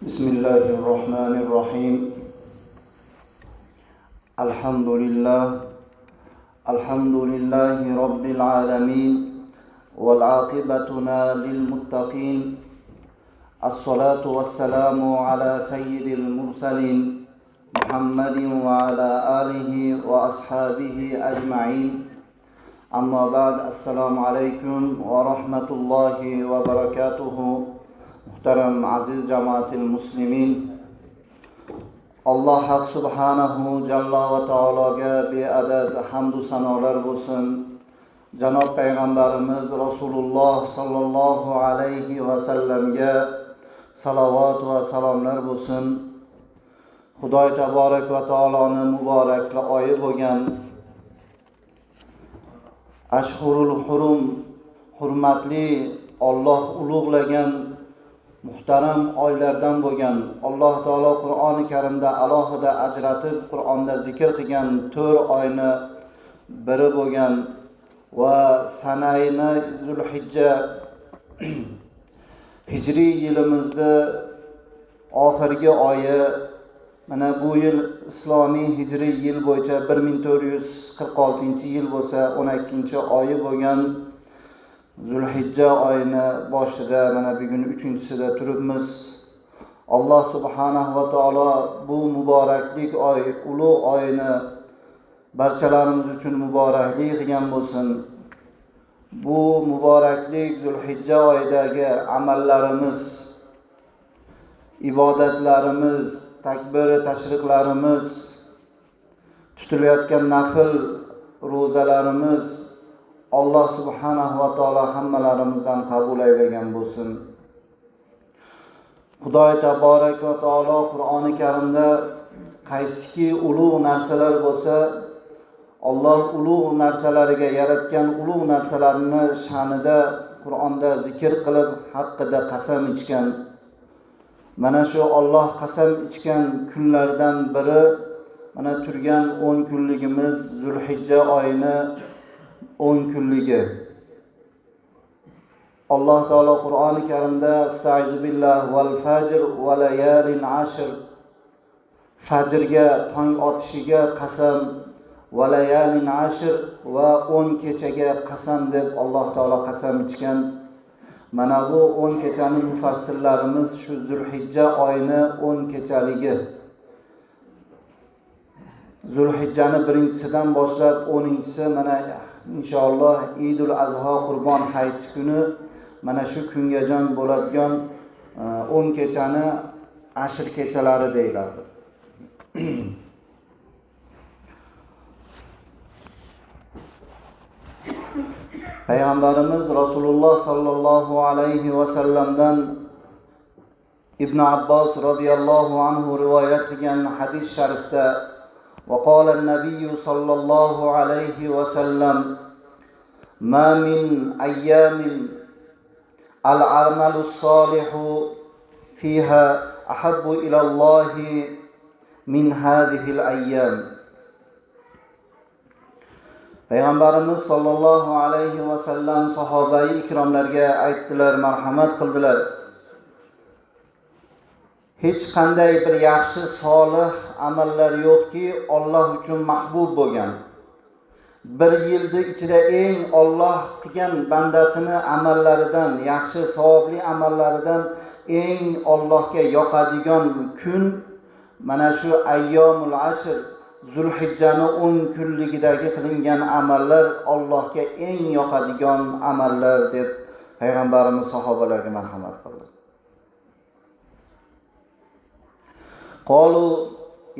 بسم الله الرحمن الرحيم. الحمد لله رب العالمين، والعاقبة للمتقين. الصلاة والسلام على سيد المرسلين محمد وعلى آله وأصحابه أجمعين. أما بعد، السلام عليكم ورحمة الله وبركاته. Muhtaram aziz jamaatil muslimin, Alloh haq subhanahu jalla va taologa beadad hamdu sanolar bo'lsin. Janob payg'ambarimiz Rasululloh sallallohu alayhi va sallamga salovat va salomlar bo'lsin. Xudoy taborak va taoloning muborak oyi bo'lgan Ashhurul Hurum, hurmatli Alloh ulug'lagan muhtaram oylardan bo'lgan, Alloh taolo Qur'oni Karimda alohida ajratib Qur'onda zikr qilgan 4 oyni biri bo'lgan va sanayni Zulhijja hijriy yilimizda oxirgi oyi, mana bu yil islomiy hijriy yil bo'yicha 1446-yil bo'lsa 12-oyi bo'lgan Zulhijja oyini boshida mana bugun 3-sida turibmiz. Alloh subhanahu va taolo bu muboraklik oy, ulug' oyini barchalarimiz uchun muboraklik qilgan bo'lsin. Bu muboraklik Zulhijja oyidagi amallarimiz, ibodatlarimiz, takbir tashriqlarimiz, tutilayotgan nafl ro'zalarimiz Alloh subhanahu va taolo hammalarimizdan qabul aylagan bo'lsin. Xudoy taborak va taolo Qur'oni Karimda qaysiki ulug' narsalar bo'lsa, Alloh ulug' narsalariga, yaratgan ulug' narsalarni sha'nida Qur'onda zikr qilib haqqida qasam ichgan. Mana shu Alloh qasam ichgan kunlardan biri mana turgan 10 kunligimiz Zulhijja oyini 10 kunligi. Alloh taolo Qur'oni Karimda Estaizu billah val fajr va layalin ashr, fajrga, tong otishiga qasam, va layalin ashr va 10 kechaga qasam deb Alloh taolo qasam ichgan. Mana bu 10 kechani mufassirlarimiz shu Zulhijja oyini 10 kechaligi. Zulhijjani birinchisidan boshlab 10-si mana inshaalloh Idul Azho Qurbon hayiti kuni mana shu kungajon bo'ladigan 10 kechani ashr kechalari deyiladi. Payg'ambarimiz Rasululloh sallallohu alayhi va sallamdan Ibn Abbos radhiyallohu anhu rivoyat qilgan hadis sharifda وقال النبي صلى الله عليه وسلم ما من أيام العمل الصالح فيها أحب إلى الله من هذه الأيام. Payg'ambarimiz sallallohu alayhi va sallam sahobai ikromlarga aytdilar, marhamat qildilar. Hech qanday bir yaxshi solih amallar yo'qki Alloh uchun mahbub bo'lgan. Bir yilda ichida eng Alloh qilgan bandasini amallaridan, yaxshi savobli amallaridan eng Allohga yoqadigan kun mana shu ayyomul ashr, Zulhijjani 10 kunligidagi qilingan amallar Allohga eng yoqadigan amallar deb payg'ambarimiz sahobalarga marhamat qildi. Qalu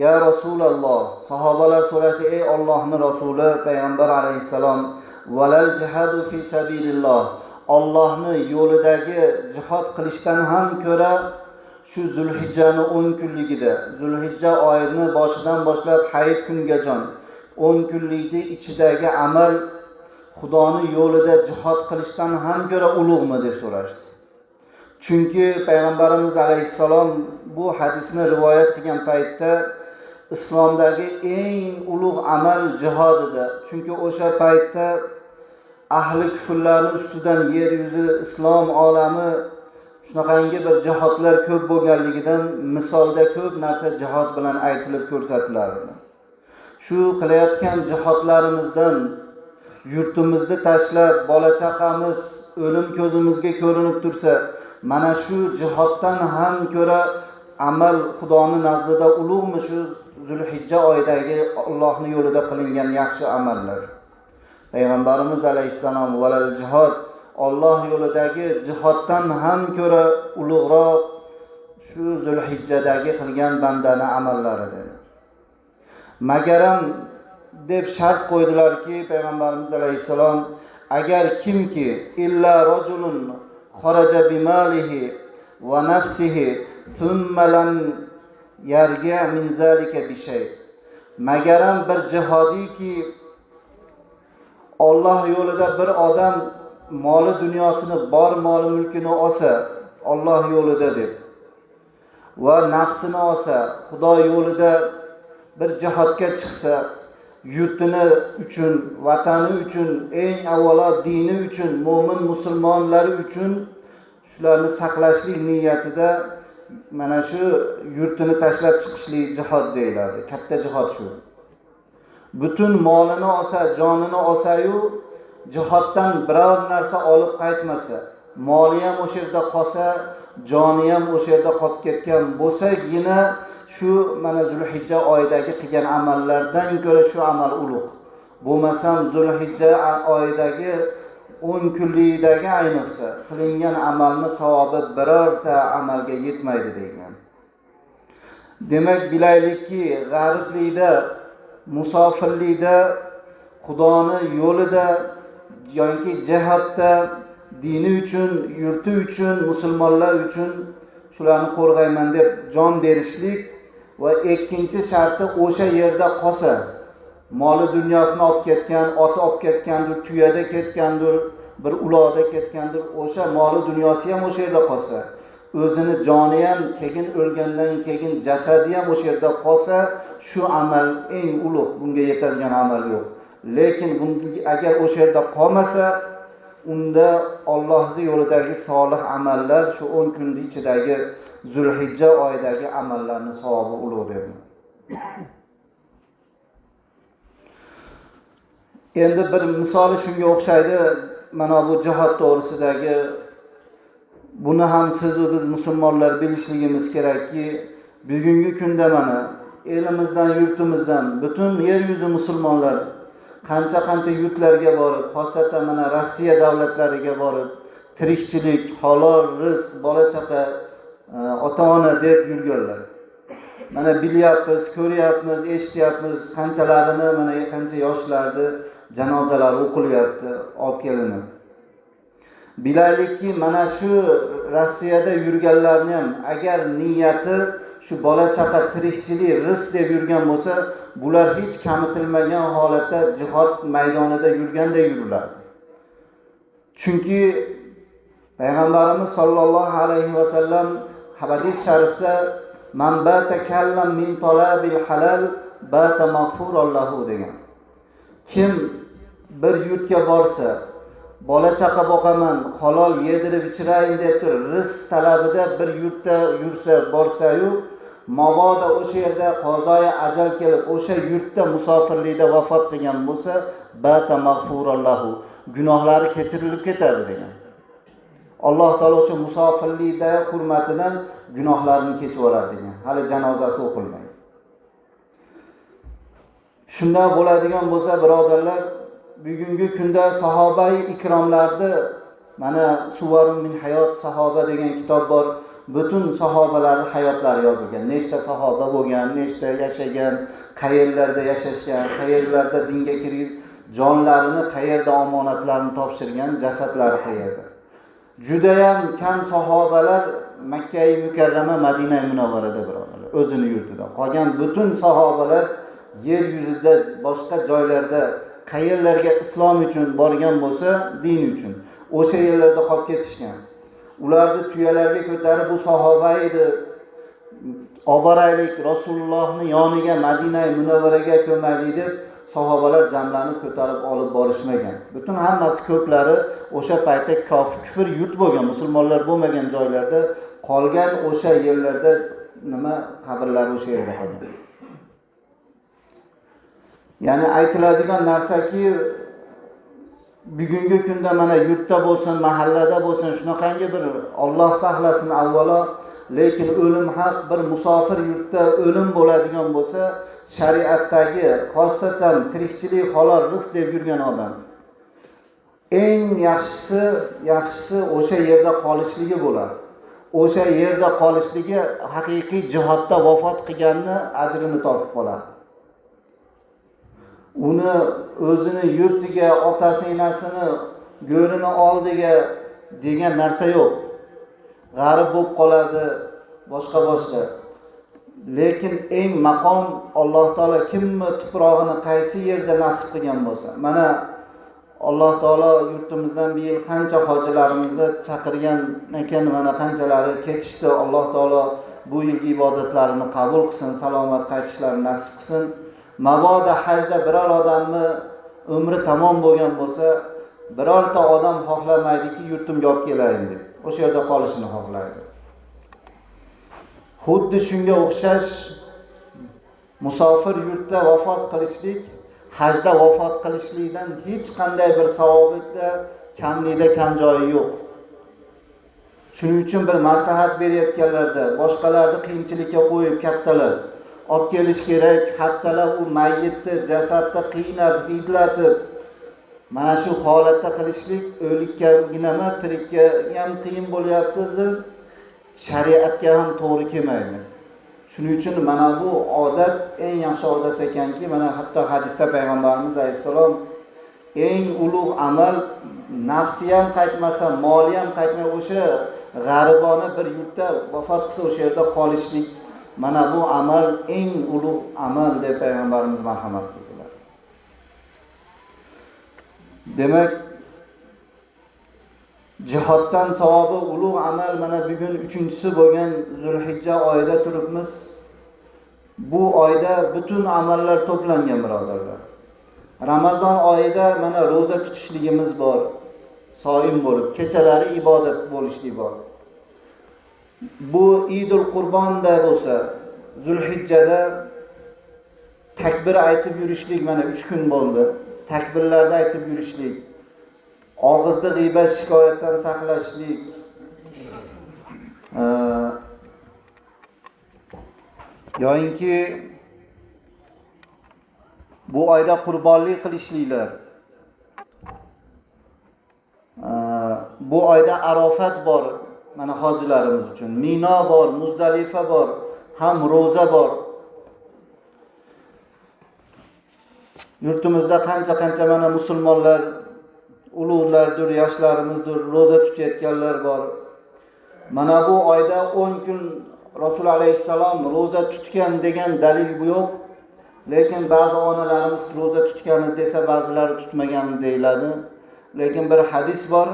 ya Rasululloh, sahobalar so'rashdi, ey Allohning rasuli payg'ambar alayhisalom, valal jihadu fi sabilillah, Allohning yo'lidagi jihad qilishdan ham ko'ra shu Zulhijjani 10 kunligida, Zulhijja oyini boshidan boshlab hayit kungajon 10 kunlikning ichidagi amal Xudoning yo'lida jihad qilishdan ham ko'ra ulug'mi deb so'rashdi. Chunki payg'ambarimiz alayhisalom bu hadisni rivoyat qilgan paytda islomdagi eng ulug' amal jihod edi. Chunki o'sha paytda ahli kufrlarning ustidan yer yuzi islom olami shunaqangi bir jihodlar ko'p bo'lganligidan misolda ko'p narsa jihod bilan aytilib ko'rsatilardi. Shu qilayotgan jihodlarimizdan yurtimizni tashlab, bola chaqamiz o'lim ko'zimizga ko'rinib tursa, mana shu jihoddan ham ko'ra amal Xudoning nazdida ulug'mi shu Zulhijja oyidagi Allohning yo'lida qilingan yaxshi amallar. Payg'ambarimiz alayhissalom valal jihod Alloh yo'lidagi jihoddan ham ko'ra ulug'roq shu Zulhijjadagi qilgan bandani amallaridir. Magaram deb shart qo'ydilarki Payg'ambarimiz alayhissalom agar kimki illa rajulun kharaja bimalihi va nafsihi thumma lam yarga min zalika bi shay. Magaram bir jihodiyki Alloh yo'lida bir odam moli dunyosini bor moli mulkini olsa Alloh yo'lida deb va nafsini olsa Xudo yo'lida bir jihodga chiqsa yurtini uchun, vatani uchun, eng avvalo dini uchun, mo'min musulmonlari uchun shularni saqlashlik niyatida mana shu yurtini tashlab chiqishlik jihod deyiladi. Katta jihod shu. Butun molini olsa, jonini olsa-yu jihoddan biror narsa olib qaytmasa, moli ham o'sha yerda qolsa, joni ham o'sha yerda qolib ketgan bo'lsa-gina shu mana Zulhijja oyidagi qilgan amallardan ko'ra shu amal ulug'. Bo'lmasam Zulhijja oyidagi 10 kunlikdagi ayniqsa qilingan amalni savobi birorta amalga yetmaydi degan. Demak bilaylikki, g'ariblikda, musofirlikda, Xudoning yo'lida yoki jihodda dini uchun, yurti uchun, musulmonlar uchun shularni qo'rg'ayman deb jon berishlik va ikkinchi sharti o'sha yerda qolsa, moli dunyosini olib ketgan, oti olib ketgandir, tuyada ketgandir, bir uloqda ketgandir, o'sha moli dunyosi ham o'sha yerda qolsa, o'zini joni ham keyin o'lgandan keyin jasadi ham o'sha yerda qolsa, shu amal eng ulug', bunga yetadigan amal yo'q. Lekin agar o'sha yerda qolmasa, unda Allohning yo'lidagi solih amallar shu 10 kunning ichidagi Zulhijja oyidagi amallarning savobi ulug' dedi. Endi bir misoli shunga o'xshaydi. Mana bu jihod to'g'risidagi buni ham siz va biz musulmonlar bilishligimiz kerakki, bugungi kunda mana elimizdan, yurtimizdan butun yer yuzi musulmonlar qancha yurtlarga borib, xosatan mana Rossiya davlatlariga borib, tirikchilik, halol rizq, bola chaqa, ota-ona deb yurganlar. Mana bilyapmiz, ko'ryapmiz, eshityapmiz qanchalarini, mana qancha yoshlarni janozalar o'qilyapti, olib kelinib. Bilaylikki, mana shu Rossiyada yurganlarni ham agar niyati shu bola chaqa tirikchilik, rizq deb yurgan bo'lsa, bular hech kamitilmagan holatda jihod maydonida yurganda yururlar. Chunki Payg'ambarimiz sollallohu alayhi va sallam hadis sharifda man bata kallam min talabil halal bata maghfurun lahu degan. Kim bir yurtga borsa, bola chaqa boqaman, halol yedirib ichirayin deb turib, rizq talabida bir yurtda yursa, borsa-yu, mabodo o'sha yerda qozoyi ajal kelib, o'sha yurtda musofirlikda vafot qilgan bo'lsa, bata maghfurun lahu, gunohlari kechirilib ketadi degan. Alloh taolo o'sha musofirlikda hurmatidan gunohlarini kechib yuboradi degan. Hali janozasi o'qilmaydi. Shunda bo'ladigan bo'lsa, birodarlar, bugungi kunda sahobai ikromlarni mana Suvarun min hayot sahoba degan kitob bor. Butun sahobalarning hayotlari yozilgan. Nechta sahoba bo'lgan, nechta yashagan, qayerlarda yashashgan, qayerlarda dinga kirib, jonlarini qayerda omonatlarni topshirgan, jasadlari qayerda. Juda ham kam sahobalar Makka-i Mukarrama, Madina-i Munavvarada birodarlar, o'zini yurtida. Qolgan butun sahobalar yer yuzida boshqa joylarda qayerlarga islom uchun borgan bo'lsa, din uchun o'sha yerlarda qolib ketishgan. Ularni tuyalarga ko'tarib bu sahoba edi. Oboraylik Rasulullohning yoniga, Madina-i Munavvaraga ko'maylik deb sahobalar jamlanib ko'tarib olib borishmagan. Butun hammasi ko'plari o'sha paytda kufr yurt bo'lgan, musulmonlar bo'lmagan joylarda qolgan, o'sha yerlarda qabrlar o'sha yerda qolgan. Ya'ni aytiladigan narsaki, bugungi kunda mana yurtda bo'lsin, mahallada bo'lsin, shunaqangi bir Alloh saqlasin avvalo, lekin o'lim haq, bir musofir yurtda o'lim bo'ladigan bo'lsa, shariatdagi xosatan tirikchilik halol rizq deb yurgan odam eng yaxshisi o'sha yerda qolishligi bo'ladi. O'sha yerda qolishligi haqiqiy jihodda vafot qilganni ajrini topib qoladi. Uni o'zini yurtiga, otasi-onasini go'rini oldiga degan narsa yo'q. G'arib bo'lib qoladi, boshqa. Lekin eng maqom Alloh taolo kimni tuprog'ini qaysi yerda nasib qilgan bo'lsa, mana Alloh taolo yurtimizdan bir yil qancha hojilarimizni chaqirgan ekan, mana qanchalari ketishdi. Alloh taolo bu yilgi ibodatlarini qabul qilsin, salomat qaytishlarini nasib qilsin. Mabodo hajda biror odamni umri tamom bo'lgan bo'lsa, birorta odam xohlamaydiki yurtimga olib kelayin deb. O'sha yerda qolishini xohlaydi. Xuddi shunga o'xshash musofir yurtda vafot qilishlik, hajda vafot qilishlikdan hech qanday bir savobida kamlikda kam joyi yo'q. Shuning uchun bir maslahat berayotganlarda boshqalarni qiyinchilikka qo'yib kattalar olib kelish kerak, hattalar u mayyitni jasadda qiynab, hidlatib, mana shu holatda qilishlik o'likka emas, tirikka ham qiyin bo'lyapti deb shariatga ham to'g'ri kelmaydi. Shuning uchun mana bu odat eng yaxshi odat ekanki, mana hatto hadisda payg'ambarimiz alayhisalom eng ulug' amal nafsi ham qaytmasa, moli ham qaytmay o'sha g'aribona bir yurtda vafot qilsa o'sha yerda qolishlik, mana bu amal eng ulug' amal deb payg'ambarimiz marhamat qildilar. Demak, jihoddan savobi ulug' amal mana bugun 3-chisi bo'lgan Zulhijja oyida turibmiz. Bu oyda butun amallar to'plangan birodarlar. Ramazon oyida mana roza tutishligimiz bor. Soim bo'lib, kechalari ibodat bo'lishlik bor. Bu Idul Qurbonda bo'lsa, Zulhijjada takbir aytib yurishlik mana 3 kun bo'ldi. Takbirlarda aytib yurishlik, og'izda g'iybat shikoyatdan saqlashlik, yo'inki bu oyda qurbonlik qilishliklar. Bu oyda Arafat bor mana hojilarimiz uchun, Mino bor, Muzdalifa bor, ham roza bor. Yurtimizda qancha mana musulmonlar, ulug'lardir, yoshlarimizdir, roza tutayotganlar bor. Mana bu oyda 10 kun Rasul alayhisalom roza tutgan degan dalil bu yo'q. Lekin ba'zi onalarimiz roza tutgani desa, ba'zilari tutmagan deyiladi. Lekin bir hadis bor.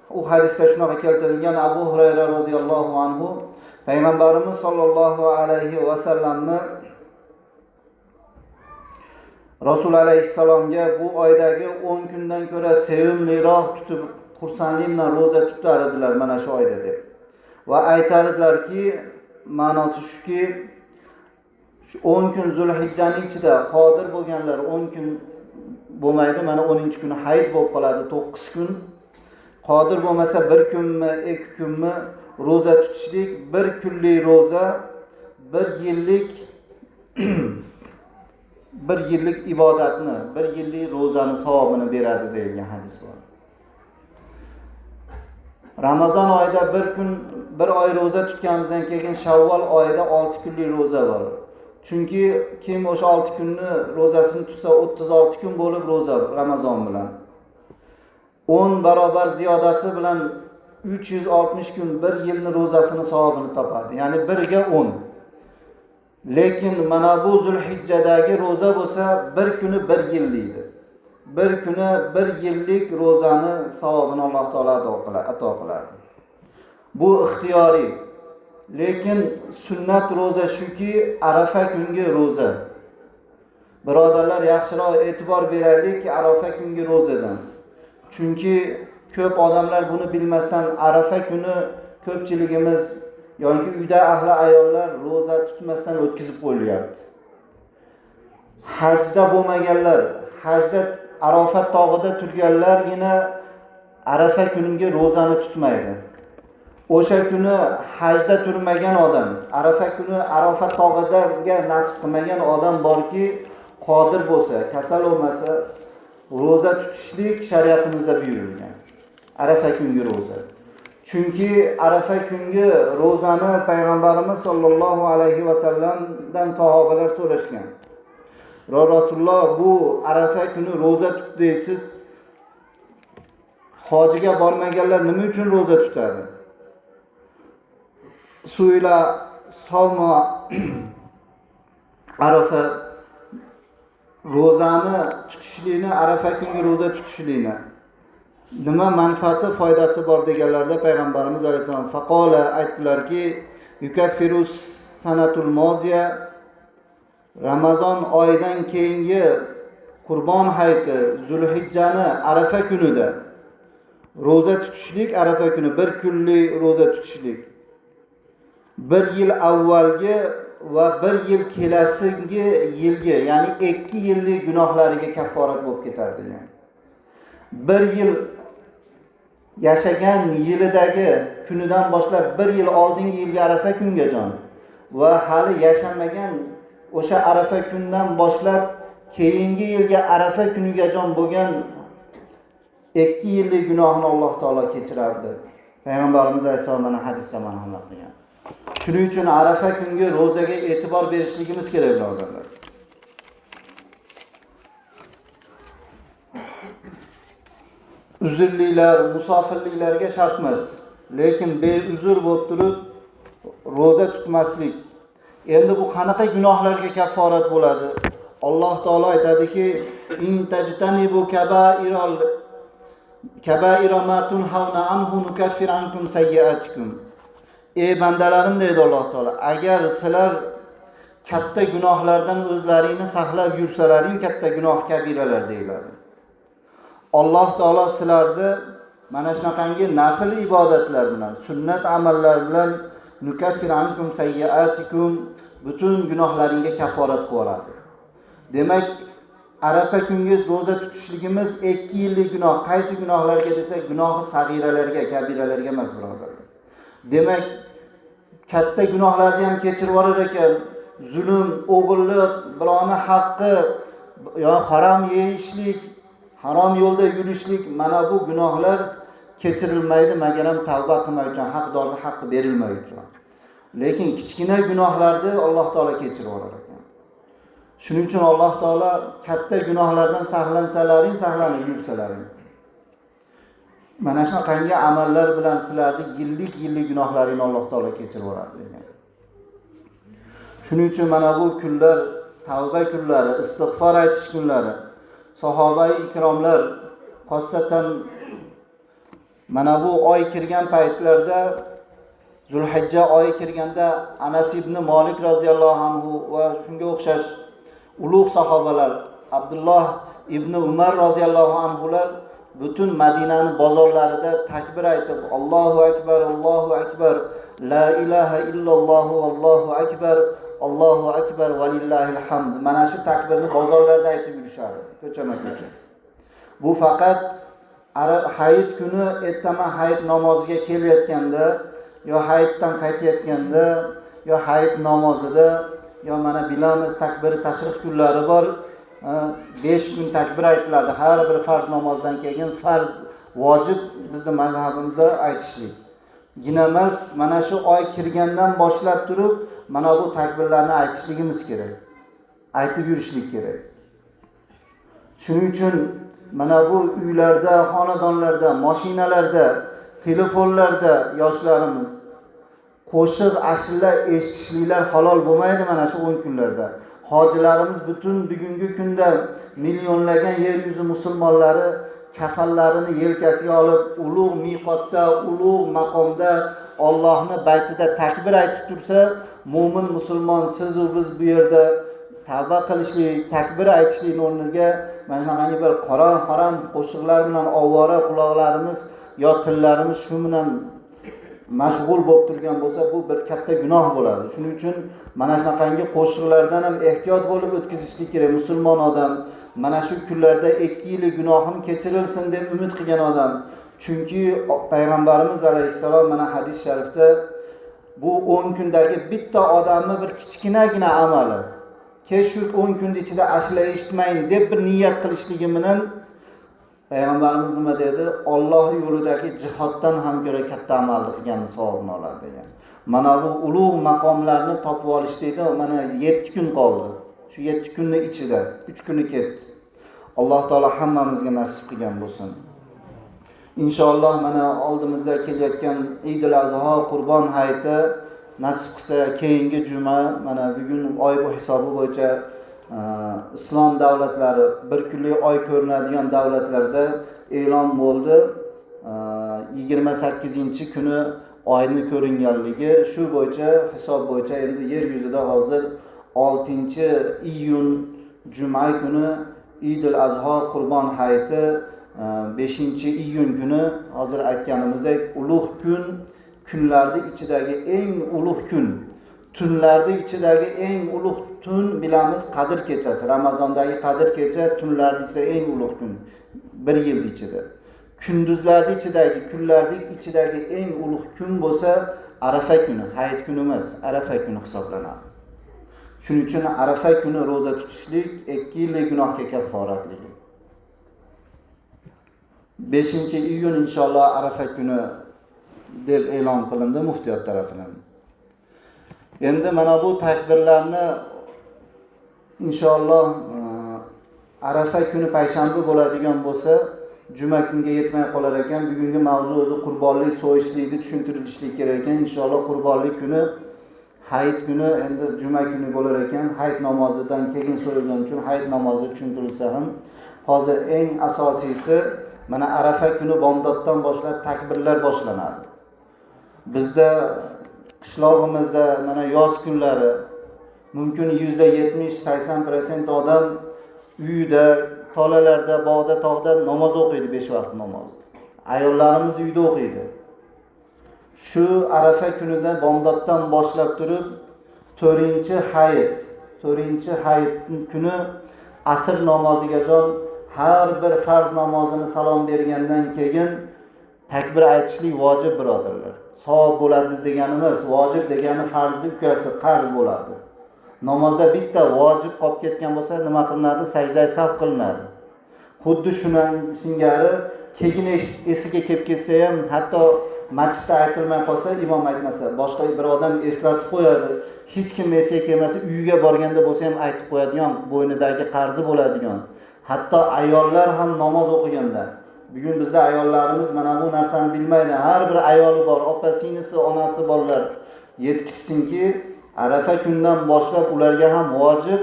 U hadisda shunaqa keltirilgan, Abu Hurayra roziyallohu anhu payg'ambarimiz sollallohu alayhi va sallamni Rasul alayhisalomga bu oydagi 10 kundan ko'ra sevimliroq tutib, xursandlik bilan roza tutar edilar mana shu oyda deb. Va aytardilarki, ma'nosi shuki, 10 kun Zulhijjaning ichida qodir bo'lganlar 10 kun bo'lmaydi, mana 10-kuni hayit bo'lib qoladi, 9 kun. Qodir bo'lmasa 1 kunmi, 2 kunmi roza tutishlik, 1 kunlik roza 1 yillik 1 yillik ibodatni, 1 yillik rozani savobini beradi degan hadis bor. Ramazon oyida 1 kun, 1 oy roza tutganimizdan keyin Shavvol oyida 6 kunlik roza bor. Chunki kim o'sha 6 kunni rozasini tutsa 36 kun bo'lib roza Ramazon bilan. 10 barobar ziyodasi bilan 360 kun 1 yilni rozasini savobini topadi. Ya'ni 1 ga 10. Lekin mana bu Zulhijjadagi roza bo'lsa 1 kuni 1 yillikdir. 1 kuni 1 yillik rozani savobini Alloh taolo ato qiladi. Bu ixtiyoriy. Lekin sunnat roza shuki, Arafa kungi roza. Birodarlar, yaxshiroq e'tibor beraylik Arafa kungi ro'zadan. Chunki ko'p odamlar buni bilmasdan Arafa kuni ko'pchiligimiz yoki uyda ahli ayollar ro'za tutmasdan o'tkazib qo'ylyapti. Hajda bo'lmaganlar, hajda Arafat tog'ida turganlar yana Arafa kuniga ro'zani tutmaydi. O'sha kuni hajda turmagan odam, Arafa kuni Arafat tog'iga nasib qilmagan odam borki, qodir bo'lsa, kasal bo'lmasa, ro'za tutishlik shariatimizda buyurilgan. Arafa kungi ro'za. Chunki Arafa kungi ro'zani payg'ambarimiz sollallohu alayhi va sallamdan sahobalar so'rashgan. Rasululloh, bu Arafa kuni ro'za tutdingiz. Hojiga bormaganlar nima uchun ro'za tutadi? Suyla savmo Arafa ro'zani tutishlikni, Arafa kungi ro'za tutishlikni nima manfaati, foydasi bor deganlarda payg'ambarimiz alayhisalom faqola aytdilarki, yukaffirus sanatul moziya, Ramazon oyidan keyingi Qurbon hayiti Zulhijjani Arafa kunida ro'za tutishlik, Arafa kuni bir kunlik ro'za tutishlik bir yil avvalgi va bir yil kelasiga yilga, ya'ni 2 yillik gunohlariga kafforat bo'lib ketadi. Yani bir yil yashagan yilidagi kunidan boshlab bir yil oldingi yilga Arafa kungajon va hali yashamagan o'sha Arafa kundan boshlab keyingi yilga Arafa kunigajon bo'lgan 2 yillik gunohni Alloh taolo kechirardi. Payg'ambarimiz alayhisalom mana hadisda marhamat qilgan. Shuning uchun Arafa kungi ro'zaga e'tibor berishligimiz kerak, birodarlar. Uzrliklar, musofirliklarga shart emas, lekin beuzr bo'lib turib ro'za tutmaslik. Endi bu qanaqa gunohlarga kafforat bo'ladi? Alloh taolo aytadiki, in tajtanibu kaba'ira ma tunhauna anhu nukaffir ankum sayyi'atikum. Ey bandalarim, deydi Alloh taolo, agar sizlar katta gunohlardan o'zlaringni saqlab yursalaring, katta gunoh kabiralar deyiladi. Alloh taolo sizlarni mana shunaqangi nafil ibodatlar bilan, sunnat amallar bilan nukaffir ankum sayyi'atikum, butun gunohlaringga kafforat qiladi. Demak, Arafa kungi ro'za tutishligimiz 2 yillik gunoh. Qaysi gunohlarga desak, gunohi sag'iralarga, kabiralarga emas, birodarlar. Demak, katta gunohlarni ham kechirib yuborar ekan, zulm, o'g'irlik, birovning haqqi, yo harom yeyishlik, harom yo'lda yurishlik, mana bu gunohlar kechirilmaydi, magaram tavba qilmay uchun, haqdorga haqqi berilmay uchun. Lekin kichkina gunohlarni Alloh taolo kechirib yuborar ekan. Shuning uchun Alloh taolo katta gunohlardan saqlansalaring, saqlanib yursalaring. Mana shunaqangi amallar bilan sizlarni yillik gunohlaringni Alloh taolo kechirib yuboradi degan. Shuning uchun mana bu kunlar tavba kunlari, istig'for aytish kunlari. Sahobai ikromlar xossatan mana bu oy kirgan paytlarda, Zulhijja oyi kirganda Anas ibn Malik roziyallohu anhu va shunga o'xshash ulug' sahobalar Abdulloh ibn Umar roziyallohu anhular butun Madinani bozorlarida takbir aytib, Allohu akbar, la ilaha illalloh, Allohu akbar va lillahil hamd. Mana shu takbirni bozorlarda aytib yurishardi, ko'chama-ko'cha. Bu faqat hayit kuni ertama hayit namoziga kelayotganda, yo hayitdan qaytayotganda, yo hayit namozida, yo mana bilamiz takbir tashrih kunlari bor. 5 kun takbir aytiladi. Har bir farz namozdan keyin farz vojib bizning mazhabimizda aytishlik. Ginamas mana shu oy kirgandan boshlab turib mana bu takbirlarni aytishligimiz kerak. Aytib yurishlik kerak. Shuning uchun mana bu uylarda, xonadonlarda, mashinalarda, telefonlarda yoshlarimiz qo'shiq, ashula eshitishliklar halol bo'lmaydi mana shu 10 kunlarda. Hojilarimiz butun bugungi kunda millionlagan yer yuzi musulmonlari kafanlarini yelkasiga olib, ulug' miqotda, ulug' maqomda Allohning baytida takbir aytib tursa, mo'min musulmon siz va biz bu yerda tavba qilishlik, takbir aytishlikning o'rniga mana shunaqangi bir harom qo'shiqlar bilan ovora quloqlarimiz yo tillarimiz shu bilan mashg'ul bo'lib turgan bo'lsa, bu bir katta gunoh bo'ladi. Shuning uchun mana shunaqangi qo'shiqlardan ham ehtiyot bo'lib o'tkazishlik kerak. Musulmon odam mana shu kunlarda 2 yillik gunohim kechirilsin deb umid qilgan odam. Chunki payg'ambarimiz alayhissalom mana hadis sharifda bu 10 kundagi bitta odamni bir kichkinagina amali shu 10 kun ichida ashla eshitmayin deb bir niyat qilishligi bilan payg'ambarimiz nima dedi? Alloh yo'lidagi jihoddan ham ko'ra katta amal qilganni savobini oladi degan. Mana bu ulug' maqomlarni topib olish deydi. Mana 7 kun qoldi. Shu 7 kunning ichida 3 kuni ketdi. Alloh taolo hammamizga nasib qilgan bo'lsin. Inshaalloh mana oldimizda kelayotgan Eidul Azho Qurbon hayiti nasib qilsa keyingi juma mana bugun oy hisobi bo'yicha islom davlatlari bir kunlik oy ko'rinadigan davlatlarda e'lon bo'ldi. 28-kuni oyni ko'ringanligi, shu bo'yicha hisob bo'yicha endi yer yuzida hozir 6-iyun juma kuni Eidul Azho Qurbon hayiti, 5-iyun kuni hozir aytganimizdek ulug' kun, kunlarning ichidagi eng ulug' kun, tunlarning ichidagi eng ulug' tun bilamiz Qadr kechasi. Ramazondagi Qadr kecha tunlarning ichida eng ulug' kun bir yil ichida. Kunduzlarning ichidagi, kunlarning ichidagi eng ulug' kun bo'lsa Arafa kuni, hayit kuni emas, Arafa kuni hisoblanadi. Shuning uchun Arafa kuni roza tutishlik 2 yillik gunohga kafforatligi. 5-iyun inshaalloh Arafa kuni deb e'lon qilindi muftiyat tarafidan. Endi mana bu takbirlarni inshaalloh Arafa kuni payshanba bo'ladigan bo'lsa, juma kunga yetmay qolar ekan. Bugungi mavzu o'zi qurbonlik so'yishlikni tushuntirishlik kerak ekan. Inshaalloh qurbonlik kuni, hayit kuni endi juma kuni bo'lar ekan. Hayit namozidan keyin so'yilgan uchun hayit namozi tushuntirilsa ham, hozir eng asosiysi mana Arafa kuni bomdoddan boshlab takbirlar boshlanadi. Bizda qishlog'imizda mana yoz kunlari mumkin 70-80% odam uyida, tolalarda, bog'da, tog'da namoz o'qiydi, 5 vaqt namoz. Ayollarimiz uyda o'qiydi. Shu Arafa kunida bomdoddan boshlab turib 4-hayit kuni asr namozigacha har bir farz namozini salom bergandan keyin takbir aytishlik vojib birodarlar. Savob bo'ladi degani emas, vojib degani farzni ukasi qarz bo'ladi. Namozda bitta vojib qolib ketgan bo'lsa nima qilinadi? Sajda sahv qilinadi. Xuddi shundan singari keyin esiga kelib ketsa ham, hatto masjidda aytilmay qolsa, imom aytmasa, boshqa bir odam eslatib qo'yadi. Hech kim esiga kelmasa, uyiga borganda bo'lsa ham aytib qo'yadigan, bo'ynidagi qarzi bo'ladigan. Hatto ayollar ham namoz o'qiganda. Bugun bizda ayollarimiz mana bu narsani bilmaydi. Har bir ayoli bor, opa-singlisi, onasi borlar. Yetkizsinki, Arafa kundan boshlab ularga ham vojib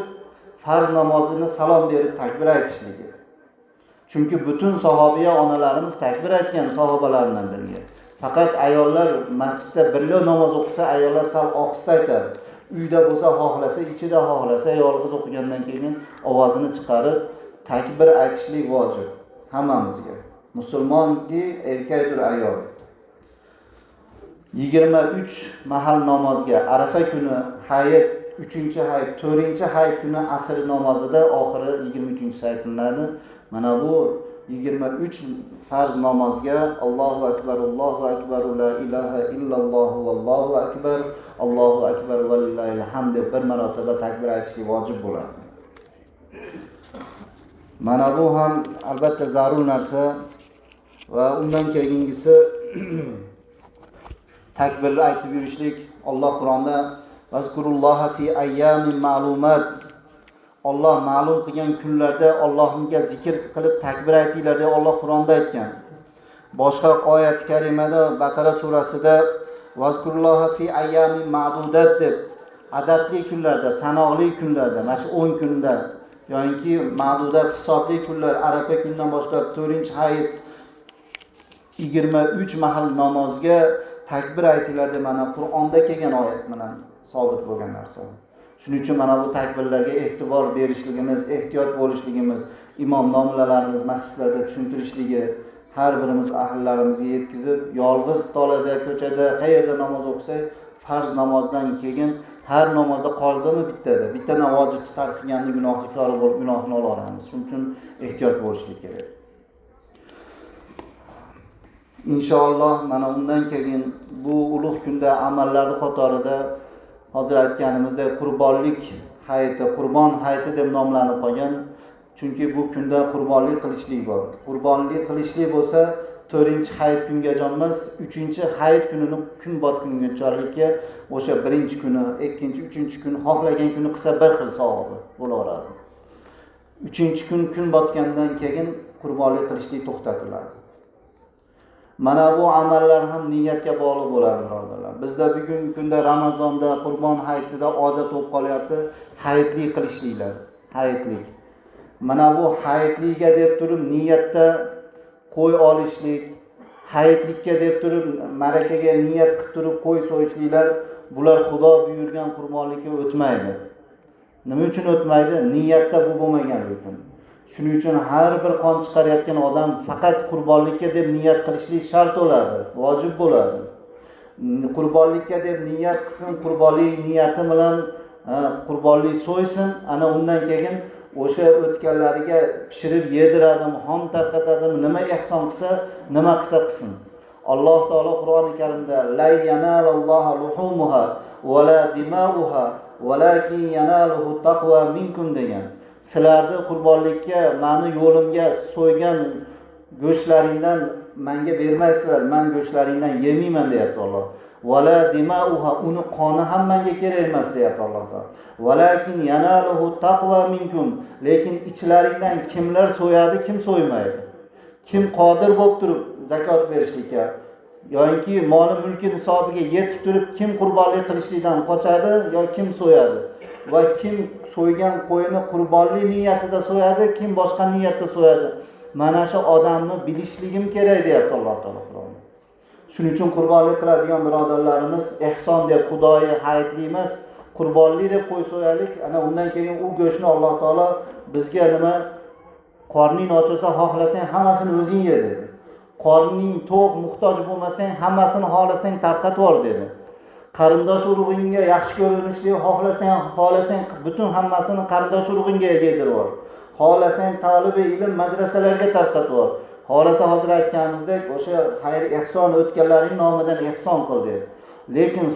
farz namozini salom berib takbir aytishligi. Chunki butun sahobiya onalarimiz takbir aytgan sahobalardan birga. Faqat ayollar masjidda birga namoz o'qisa, ayollar sal ohista aytadi. Uyda bo'lsa xohlasa, ichida xohlasa, yolg'iz o'qigandan keyin ovozini chiqarib takbir aytishlik vojib hammamizga. Musulmonki erkakdir ayol. 23 mahal namozga Arafa kuni hayit, 3-hayit, 4-hayit kuni asr namozida oxiri 23-saytinladi. Mana bu 23 farz namozga Allohu akbar, la ilaha illalloh, vallohu akbar, Allohu akbar va lillahil hamd deb bir marotaba takbir aytishlik vojib bo'ladi. Mana bu ham albatta zarur narsa va undan keyingisi takbir aytib yurishlik. Alloh Qur'onda vazkurulloha fi ayyamin ma'lumat, Alloh ma'lum qilgan kunlarda Allohga zikr qilib takbir aytinglar deb Alloh Qur'onda aytgan. Boshqa oyat karimada Baqara surasida vazkurulloha fi ayyamin ma'dudat deb adadli kunlarda, sanoqli kunlarda, mana shu 10 kunda yoki ma'dudat hisobli kunlar Arafa kundan boshlab 4-hayit 23 mahal namozga takbir aytinglar deb mana Qur'onda kelgan oyat bilan sobit bo'lgan narsa. Shuning uchun mana bu takbirlarga e'tibor berishligimiz, ehtiyot bo'lishligimiz, imom domlalarimiz masjidlarda tushuntirishligi, har birimiz ahllarimizga yetkazib, yolg'iz tolada, ko'chada, qayerda namoz o'qisak, farz namozdan keyin har namozda qoldimi bitta vojibni tark qilganda gunohkori bo'lib gunohini olamiz. Shuning uchun ehtiyot bo'lishlik kerak. Inshaalloh mana undan keyin bu ulug' kunda amallarning qatorida hozir aytganimizdek qurbonlik hayiti, qurbon hayiti deb nomlanib qolgan. Chunki bu kunda qurbonlik qilishlik bor. Qurbonlik qilishlik bo'lsa, 4-hayit kunga emas, 3-hayit kunini kun botgungachalikka o'sha 1-kuni, 2-, 3-kuni xohlagan kuni qilsa bir xil savobi bo'laveradi. 3-kun kun botgandan keyin qurbonlik qilishlik to'xtatiladi. Mana bu amallar ham niyatga bog'liq bo'ladi, birodarlar. Bizda bugungi kunda Ramazonda, Qurbon hayitida odat bo'lib qolyapti, hayitlik qilishliklar, hayitlik. Mana bu hayitlikka deb turib niyatda qo'y olishlik, hayitlikka deb turib marakaga niyat qilib turib qo'y so'yishliklar, bular Xudo buyurgan qurbonlikka o'tmaydi. Nima uchun o'tmaydi? Niyatda bu bo'lmaganligi uchun. Shuning uchun har bir qon chiqarayotgan odam faqat qurbonlikka deb niyat qilishlik shart bo'ladi, vojib bo'ladi. Qurbonlikka deb niyat qilsin, qurbonlik niyati bilan qurbonlik so'ysin, ana undan keyin o'sha o'tganlariga pishirib yediradimi, xom tarqatadimi, nima ihson qilsa, nima qilsa qilsin. Alloh taolo Qur'oni Karimda la yanalallohu luhumuha va la dimauha valakin yanaluhu taqwa minkum degan. Sizlarni qurbonlikka, meni yo'limga so'ygan go'shtlaringdan menga bermaysizlar, men go'shtlaringdan yemayman deyapti Alloh. Vala dimauha, uni qoni ham menga kerak emas deyapti Alloh taolo. Valakin yanaluhu taqwa minkum, lekin ichlaringdan kimlar so'yadi, kim so'ymaydi? Kim qodir bo'lib turib zakot berishlikka yoki moli mulki hisobiga yetib turib kim qurbonlik qilishlikdan qochadi yo kim so'yadi? Va kim so'ygan qo'yini qurbonlik niyatida so'yadi, kim boshqa niyatda so'yadi. Mana shu odamni bilishligim kerak deyapti Alloh taolo Qur'onda. Shuning uchun qurbonlik qiladigan birodarlarimiz ehson deb Xudoga hayitli emas, qurbonlik deb qo'y so'yalik. Ana undan keyin u go'shtni Alloh taolo bizga nima qorning ochsa xohlasang hammasini o'zing ye dedi. Qorning to'q muhtoj bo'lmasang hammasini xohlasang tarqatib yubor dedi. Qarindosh urug'ingga yaxshi ko'rinishli xohlasang butun hammasini qarindosh urug'ingga yedirib yubor. Xohlasang talibi ilm madrasalarga tarqatib yubor. Xohlasa hozir aytganimizdek o'sha xayr ehson o'tganlarning nomidan ehson qil dedi. Lekin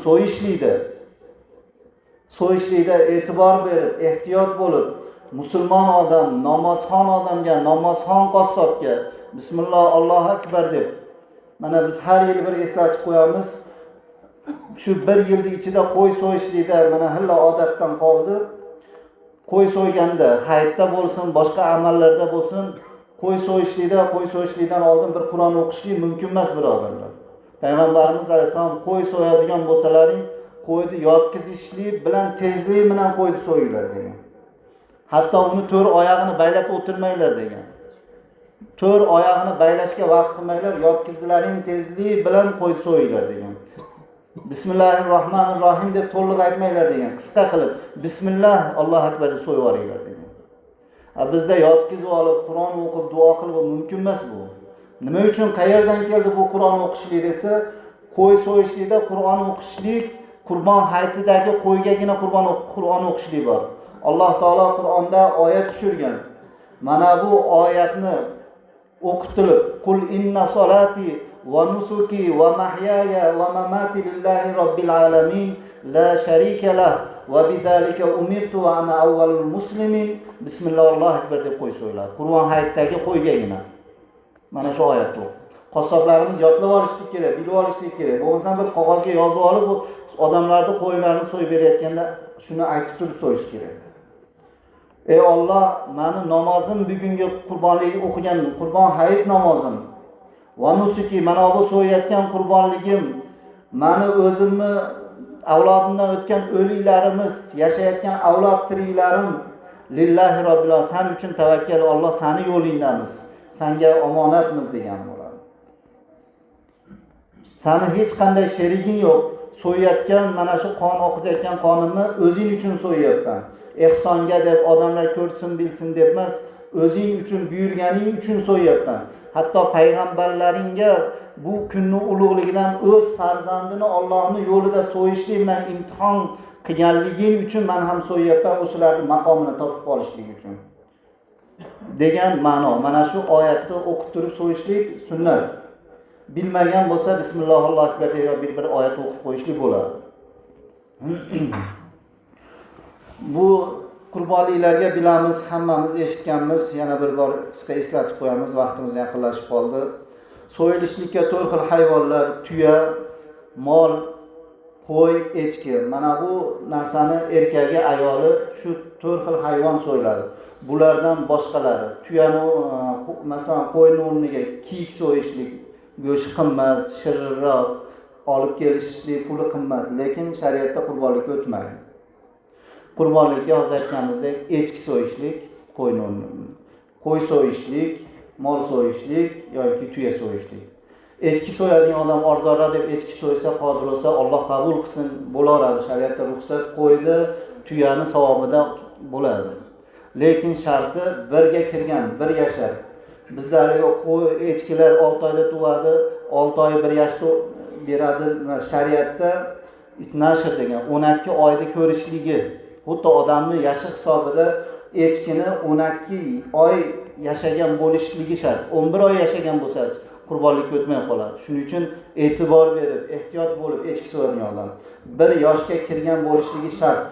so'yishlikda e'tibor berib, ehtiyot bo'lib, musulmon odam, namozxon odamga, namozxon qassobga bismillah Allohu akbar deb mana biz har yil bir eslatib qo'yamiz. Shu bir yilning ichida qo'y so'yishlikda mana hilla odatdan qoldi. Qo'y so'yganda, hayitda bo'lsin, boshqa amallarda bo'lsin, qo'y so'yishlikdan oldin bir Qur'on o'qishlik mumkin emas, birodarlar. Payg'ambarimiz alayhisalom qo'y so'yadigan bo'lsalaring, qo'yni yotkizishlik bilan tezlik bilan qo'yni so'yinglar degan. Hatto uni 4 oyog'ini baylab o'tirmanglar degan. 4 oyog'ini baylashga vaqt qilmanglar, yotkizlaring tezlik bilan qo'yni so'yinglar degan. Bismillahirrohmanirrohim deb to'liq aytmanglar degan. Qisqa qilib bismillah Allohu akbar deb so'yib yuboringlar degan. Bizda yotkizib olib Qur'on o'qib duo qilib mumkin emas bu. Nima uchun qayerdan keldi bu Qur'on o'qishlik desa, qo'y so'yishlikda Qur'on o'qishlik, Qurbon hayitidagi qo'ygagina Qur'on o'qishlik bor. Alloh taolo Qur'onda oyat tushirgan. Mana bu oyatni o'qitilib, qul inna solati va nusuki va mahyaya va mamati lillahi robbil alamin la sharika lah va bizalika umirtu va ana avvalul muslimin bismillahirrohmanir akbar deb qo'y so'yiladi. Qur'on hayitdagi qo'ygagina. Mana shu oyatni o'qib. Qassoblarimiz yodlab olishlik kerak, bilib olishlik kerak. Bo'lmasa bir qog'ozga yozib olib odamlarni qo'ylarini so'yib berayotganda shuni aytib turib so'yish kerak. Ey Alloh, meni namozim bugungi qurbonlik o'qigan qurbon hayit namozim va nusuki mana bu so'yayotgan qurbonligim, meni o'zimni avlodimdan o'tgan o'liklarimiz, yashayotgan avlod tiriklarim lillahi robbil alamin, sen uchun tavakkal, Alloh seni yo'lingdamiz, senga omonatmiz degan bo'ladi. Seni hech qanday sheriging yo'q. so'yayotgan mana shu qon oqizayotgan qonimni o'zing uchun so'yayapman. Ehsonga deb odamlar ko'rsin bilsin deb emas, o'zing uchun buyurganing uchun so'yayapman. Hatto payg'ambarlaringga bu kunni ulug'ligidan o'z farzandini Allohning yo'lida so'yishlik bilan imtihon qilganliging uchun men ham so'yayapman, o'shalarning maqomini topib qolishlik uchun degan ma'no. Mana shu oyatni o'qib turib so'yishlik sunnat. Bilmagan bo'lsa bismillahirrohmanir akbar deb bir oyat o'qib qo'yishlik bo'ladi. Bu qurbonliklarga bilamiz, hammamiz eshitganmiz, yana bir bor qisqa eslatib qo'yamiz, vaqtimiz yaqinlashib qoldi. So'yilishlikka 4 xil hayvonlar, tuya, mol, qo'y, echki. Mana bu narsani erkagi, ayoli shu 4 xil hayvon so'yiladi. Bulardan boshqalari, tuyani, masalan, qo'yning o'rniga kiyik so'yishlik, go'sht qimmat, shirinroq, olib kelishlik puli qimmat, lekin shariatda qurbonlik o'tmaydi. Qurbonlikka hozir aytganimizdek echki so'yishlik, qo'y so'yishlik, mol so'yishlik yoki tuya so'yishlik. Echki so'yadigan odam orzora deb echki so'ysa, qodir bo'lsa, Alloh qabul qilsin, bo'laveradi. Shariatda ruxsat qo'ydi, tuyani savobida bo'ladi. Lekin sharti birga kirgan, bir yashar. Bizlarga qo'y, echkilar 6 oyda tug'adi, 6 oy 1 yoshda beradi. Shariatda itnashir degan 12 oyda ko'rishligi. Xuddi odamni yashi hisobida echkini 12 oy yashagan bo'lishligi shart. 11 oy yashagan bo'lsa qurbonlik o'tmay qoladi. Shuning uchun e'tibor berib, ehtiyot bo'lib echki so'yadigan odam 1 yoshga kirgan bo'lishligi shart.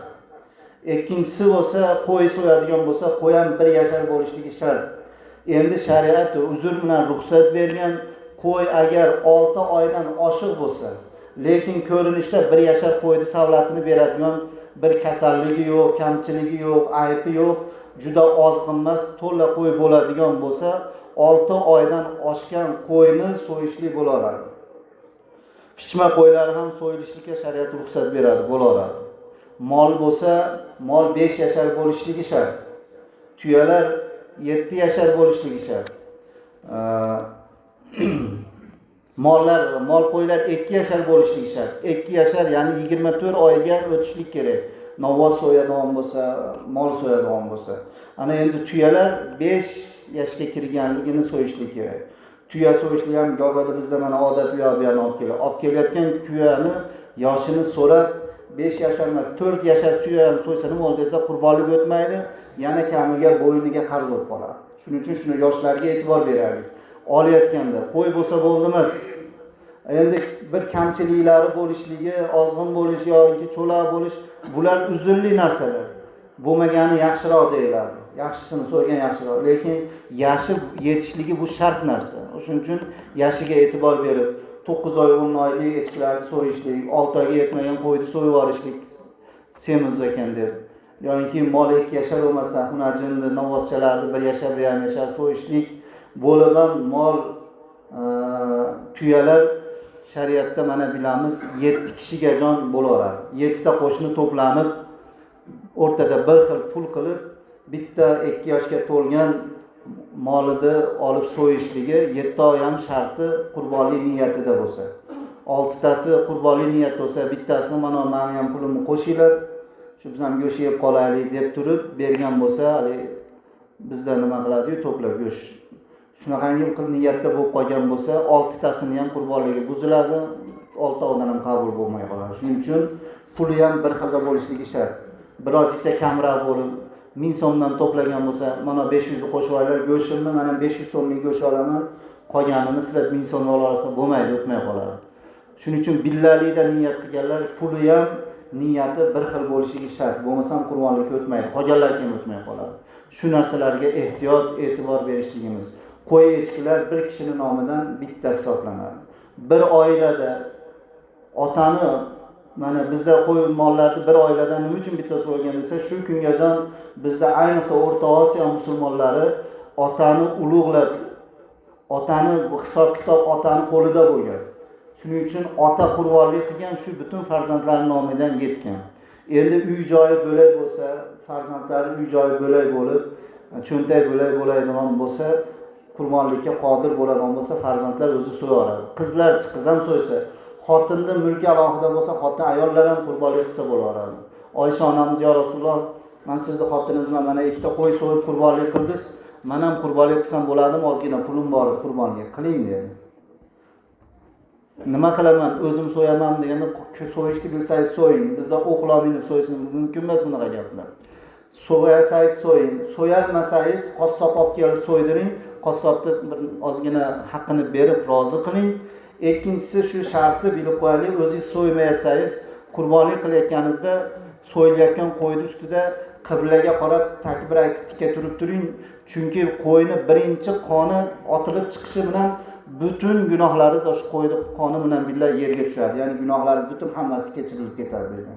Ikkinchisi bo'lsa, qo'y so'yadigan bo'lsa, qo'y ham 1 yashar bo'lishligi shart. Endi shariat uzr bilan ruxsat bergan qo'y agar 6 oydan oshiq bo'lsa, lekin ko'rinishda 1 yashar qo'yni savlatini beradigan bir kasalligi yo'q, kamchiligi yo'q, aybi yo'q, juda ozg'inmas, to'la qo'y bo'ladigan bo'lsa, 6 oydan oshgan qo'yni so'yishlik bo'laveradi. Pichma qo'ylar ham so'yilishlikka shariat ruxsat beradi, bo'laveradi. Mol bo'lsa, mol 5 yashar bo'lishligi shart. Tuyalar 7 yashar bo'lishligi shart. Mol qo'ylar 2 yashar bo'lishligi shart. 2 yashar, ya'ni 24 oyga o'tishlik kerak. Novvoz so'yadigan bo'lsa, mol so'yadigan bo'lsa. Ana endi tuyalar 5 yoshga kirganligini so'yishlik kerak. Tuya so'yishlik ham g'o'bada bizda mana odat bu yoqdan olib kelayotgan tuyani yoshini so'rab 5 yashar emas, 4 yashar tuyani so'ysa nima bo'ladi desa qurbonlik o'tmaydi, yana kamiga bo'yniga qarz bo'lib qoladi. Shuning uchun shuni yoshlarga e'tibor beraylik. Olayotganda qo'y bo'lsa bo'ldi emas. Endi bir kamchiliklari bo'lishligi, ozg'in bo'lish yoki cho'loq bo'lish, bular uzrli narsalar. Bo'lmagani yaxshiroq deyiladi. Yaxshisini so'rgan yaxshiroq, lekin yashi yetishligi bu shart narsa. Shuning uchun yashiga e'tibor berib, 9 oy 10 oylik echkilarni so'yishlik, 6 oyga yetmagan qo'yni so'yib yuborishlik semiz ekan deb. Yoki mol 2 yashar bo'lmasa, xunajinni, novvozchalarni 1 yashar, 1 yashar so'yishlik bo'lgan mol, tuyalar shariatda mana bilamiz 7 kishiga jon bo'laveradi. 7 ta qo'shni to'planib o'rtada bir xil pul qilib, bitta 2 yoshga to'lgan molini olib so'yishligi 7 oy ham sharti qurbonlik niyatida bo'lsa. 6 tasi qurbonlik niyat bo'lsa, bittasi mana men ham pulimni qo'shinglar, shu biz ham go'sht yeb qolaylik deb turib bergan bo'lsa, bizda nima qiladi-yu, to'plab go'sht. Shunaqangi qil niyatda bo'lib qolgan bo'lsa, 6 tasini ham qurbonligi buziladi, 6 odan ham qabul bo'lmay qoladi. Shuning uchun puli ham bir xilda bo'lishligi shart. Birorta kamroq bo'lib 1000 so'mdan to'plagan bo'lsa, mana 500 ni qo'shib olaylar, go'shtimni mana 500 so'mlik go'sht olaman, qolganini sizlar 1000 so'm olasiz, bo'lmaydi, o'tmay qoladi. Shuning uchun billalikda niyat qilganlar puli ham niyati bir xil bo'lishligi shart. Bo'lmasa qurbonlik o'tmaydi, qolganlar ham o'tmay qoladi. Shu narsalarga ehtiyot, e'tibor berishligimiz. Qo'y echkilar bir kishining nomidan bitta hisoblanadi. Bir oilada otani mana bizda qo'y mollarni bir oiladan nima uchun bitta so'ygan desa, shu kungajon bizda ayniqsa O'rta Osiyo musulmonlari otani ulug'lab, otani hisob-kitob otani qo'lida bo'lgan. Shuning uchun ota qurbonlik qilgan shu butun farzandlari nomidan yetgan. Endi uy-joyi bo'lay bo'lsa, farzandlari uy-joyi bo'lay bo'lib, cho'ntak bo'ladigan bo'lsa, qurbonlikka qodir bo'ladigan bo'lsa, farzandlar o'zi so'yaradi. Qizlar qiz ham so'ysa, xotinni mulki alohida bo'lsa, xotin ayollar ham qurbonlik qilsa bo'laveradi. Oysha onamiz yo Rasululloh, men sizni xotiningizman mana ikkita qo'y so'yib qurbonlik qildingiz, men ham qurbonlik qilsam bo'ladimi? Ozgina pulim bor, qurbonlik qiling dedi. Nima qilaman? O'zim so'yaman deganda, so'yishni bilsangiz so'ying. Bizda o'qlomin deb so'ysin, mumkin emas bunaqa gaplar. So'yasangiz so'ying, so'yalmasangiz qassob olib kelib so'ydiring, qassobni bir ozgina haqqini berib rozi qiling. Ikkinchisi shu shartni bilib qo'yaylik, o'zingiz so'ymaysangiz, qurbonlik qilayotganingizda so'yilayotgan qo'yni ustida qiblaga qarab takbir aytib tika turib turing, chunki qo'yni birinchi qoni otilib chiqishi bilan bütün gunohlaringiz o'sha qo'yni qoni bilan birga yerga tushadi. Ya'ni gunohlaringiz butun hammasi kechirilib ketadi dedi.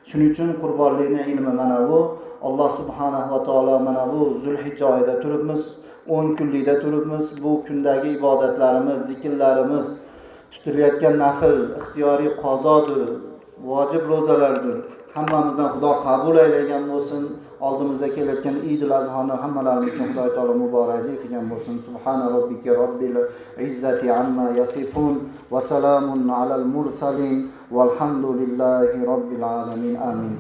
Shuning uchun qurbonlikning ilmi mana bu. Alloh subhanahu va taolo mana bu Zulhijja oyida turibmiz, 10 kunlikda turibmiz. Bu kundagi ibodatlarimiz, zikrlarimiz, tutilayotgan nafl, ixtiyoriy qazodir, vojib ro'zalardir. Hammamizdan Xudo qabul aylagan bo'lsin. Oldimizda kelayotgan Eidul Azhoni hammalarimizga Xudo taolo muboraklik qilgan bo'lsin. Subhana robbika robbil izzati amma yasifun va salamun alal mursalin valhamdulillahi robbil alamin. Amin.